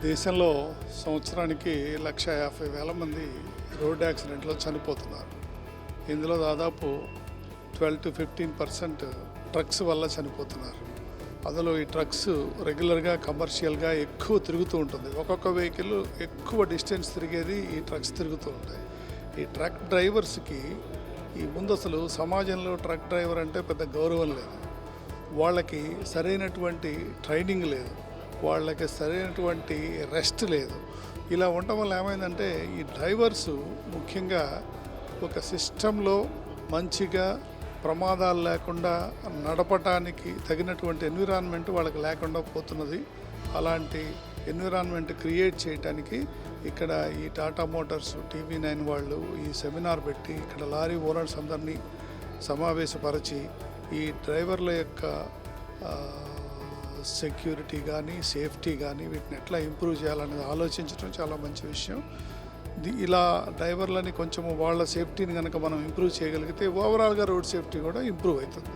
దేశంలో సంవత్సరానికి 1,50,000 మంది రోడ్ యాక్సిడెంట్లో చనిపోతున్నారు. ఇందులో దాదాపు 12-15% ట్రక్స్ వల్ల చనిపోతున్నారు. అందులో ఈ ట్రక్స్ రెగ్యులర్గా కమర్షియల్గా ఎక్కువ తిరుగుతూ ఉంటుంది. ఒక్కొక్క వెహికల్ ఎక్కువ డిస్టెన్స్ తిరిగేది ఈ ట్రక్స్ తిరుగుతూ ఉంటాయి. ఈ ట్రక్ డ్రైవర్స్కి ఈ ముందు అసలు సమాజంలో ట్రక్ డ్రైవర్ అంటే పెద్ద గౌరవం లేదు. వాళ్ళకి సరైనటువంటి ట్రైనింగ్ లేదు, వాళ్ళకి సరైనటువంటి రెస్ట్ లేదు. ఇలా ఉండటం వల్ల ఏమైందంటే ఈ డ్రైవర్స్ ముఖ్యంగా ఒక సిస్టంలో మంచిగా ప్రమాదాలు లేకుండా నడపటానికి తగినటువంటి ఎన్విరాన్మెంట్ వాళ్ళకి లేకుండా పోతున్నది. అలాంటి ఎన్విరాన్మెంట్ క్రియేట్ చేయడానికి ఇక్కడ ఈ టాటా మోటార్స్, TV9 వాళ్ళు ఈ సెమినార్ పెట్టి ఇక్కడ లారీ ఓనర్స్ అందరినీ సమావేశపరిచి ఈ డ్రైవర్ల యొక్క సెక్యూరిటీ కానీ సేఫ్టీ కానీ వీటిని ఎట్లా ఇంప్రూవ్ చేయాలనేది ఆలోచించడం చాలా మంచి విషయం. ఇలా డ్రైవర్లని కొంచెము వాళ్ళ సేఫ్టీని కనుక మనం ఇంప్రూవ్ చేయగలిగితే ఓవరాల్గా రోడ్ సేఫ్టీ కూడా ఇంప్రూవ్ అవుతుంది.